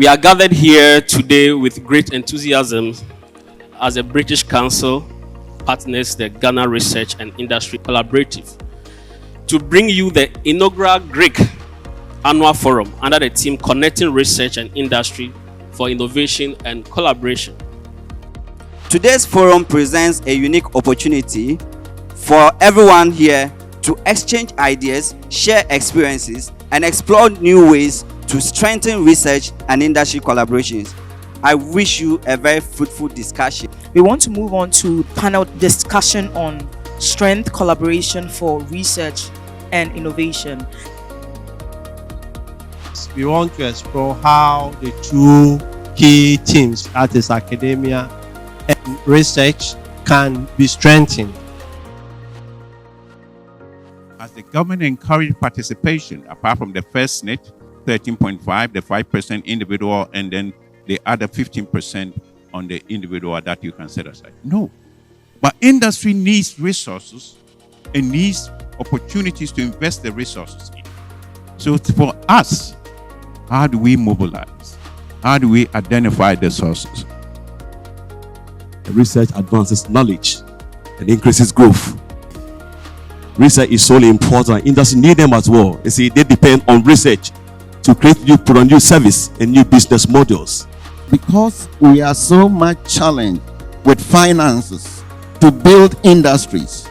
We are gathered here today with great enthusiasm as a British Council partners the Ghana Research and Industry Collaborative to bring you the inaugural Gric annual forum under the theme Connecting Research and Industry for Innovation and Collaboration. Today's forum presents a unique opportunity for everyone here to exchange ideas, share experiences, and explore new ways to strengthen research and industry collaborations. I wish you a very fruitful discussion. We want to move on to panel discussion on strength collaboration for research and innovation. We want to explore how the two key teams, that is academia and research, can be strengthened. As the government encouraged participation, apart from the first net, 13.5, the 5% individual, and then the other 15% on the individual that you can set aside. No. But industry needs resources and needs opportunities to invest the resources in. So for us, how do we mobilize? How do we identify the sources? Research advances knowledge and increases growth. Research is so important. Industry need them as well. You see, they depend on research to create new product, new service, and new business models. Because we are so much challenged with finances to build industries,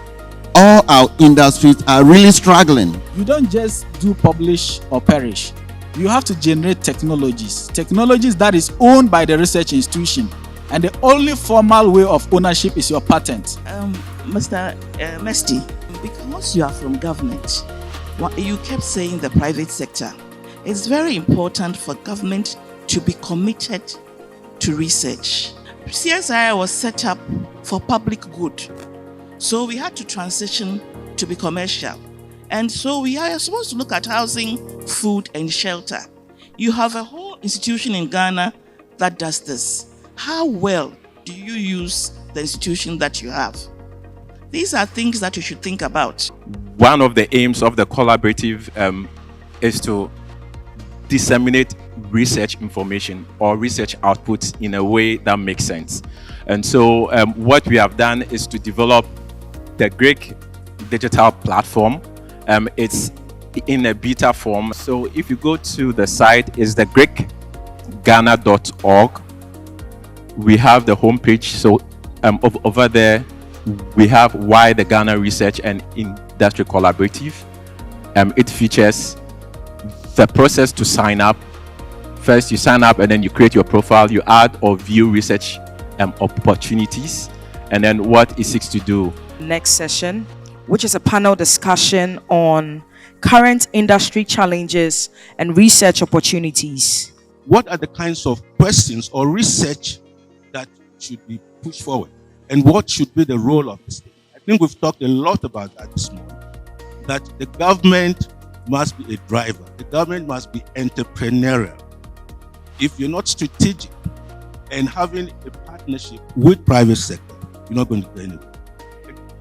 all our industries are really struggling. You don't just do publish or perish. You have to generate technologies that is owned by the research institution, and the only formal way of ownership is your patent. Mr. Mesty, because you are from government, you kept saying the private sector. It's very important for government to be committed to research. CSI was set up for public good, so we had to transition to be commercial. And so we are supposed to look at housing, food, and shelter. You have a whole institution in Ghana that does this. How well do you use the institution that you have? These are things that you should think about. One of the aims of the collaborative is to disseminate research information or research outputs in a way that makes sense. And so what we have done is to develop the Gric digital platform. It's in a beta form. So if you go to the site, it's the gricghana.org. We have the homepage. So over there, we have why the Ghana Research and Industry Collaborative. It features the process to sign up. First, you sign up and then you create your profile. You add or view research opportunities, and then what it seeks to do. Next session, which is a panel discussion on current industry challenges and research opportunities. What are the kinds of questions or research that should be pushed forward? And what should be the role of the state? I think we've talked a lot about that this morning. That the government must be a driver. The government must be entrepreneurial. If you're not strategic and having a partnership with private sector, you're not going to go anywhere.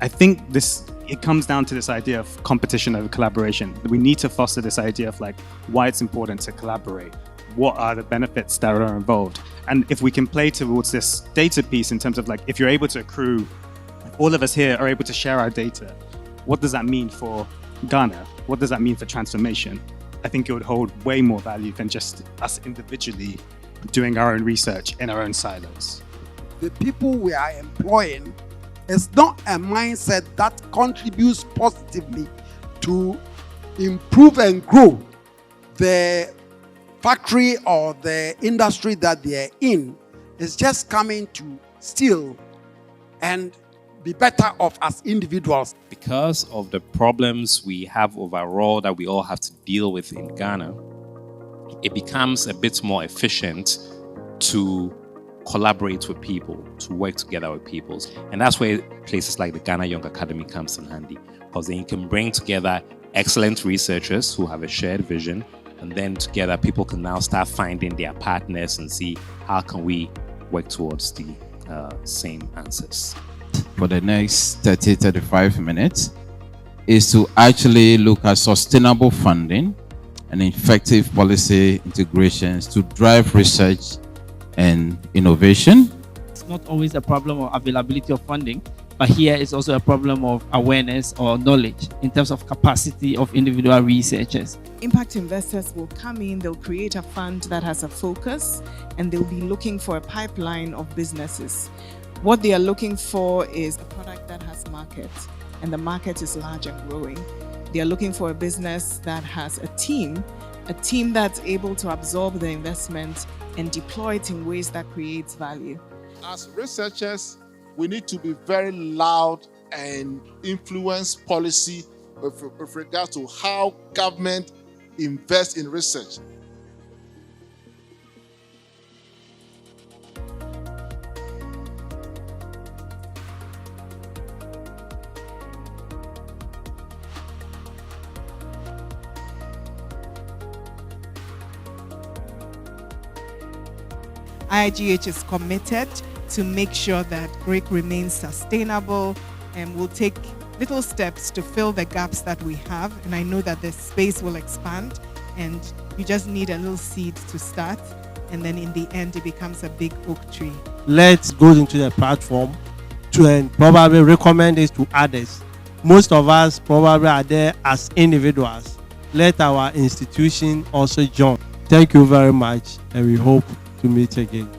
I think it comes down to this idea of competition over collaboration. We need to foster this idea of why it's important to collaborate. What are the benefits that are involved? And if we can play towards this data piece in terms of if you're able to accrue, all of us here are able to share our data, what does that mean for Ghana? What does that mean for transformation? I think it would hold way more value than just us individually doing our own research in our own silos. The people we are employing is not a mindset that contributes positively to improve and grow the factory or the industry that they are in. It's just coming to steal and be better off as individuals. Because of the problems we have overall that we all have to deal with in Ghana, it becomes a bit more efficient to collaborate with people, to work together with people. And that's where places like the Ghana Young Academy comes in handy, because then you can bring together excellent researchers who have a shared vision, and then together people can now start finding their partners and see how can we work towards the same answers. For the next 30-35 minutes is to actually look at sustainable funding and effective policy integrations to drive research and innovation. It's not always a problem of availability of funding, but here it's also a problem of awareness or knowledge in terms of capacity of individual researchers. Impact investors will come in, they'll create a fund that has a focus, and they'll be looking for a pipeline of businesses. What they are looking for is a product that has market, and the market is large and growing. They are looking for a business that has a team that's able to absorb the investment and deploy it in ways that creates value. As researchers, we need to be very loud and influence policy with regard to how government invests in research. IIGH is committed to make sure that Gric remains sustainable, and will take little steps to fill the gaps that we have. And I know that the space will expand, and you just need a little seed to start, and then in the end it becomes a big oak tree. Let's go into the platform and probably recommend it to others. Most of us probably are there as individuals. Let our institution also join. Thank you very much, and we hope to meet again.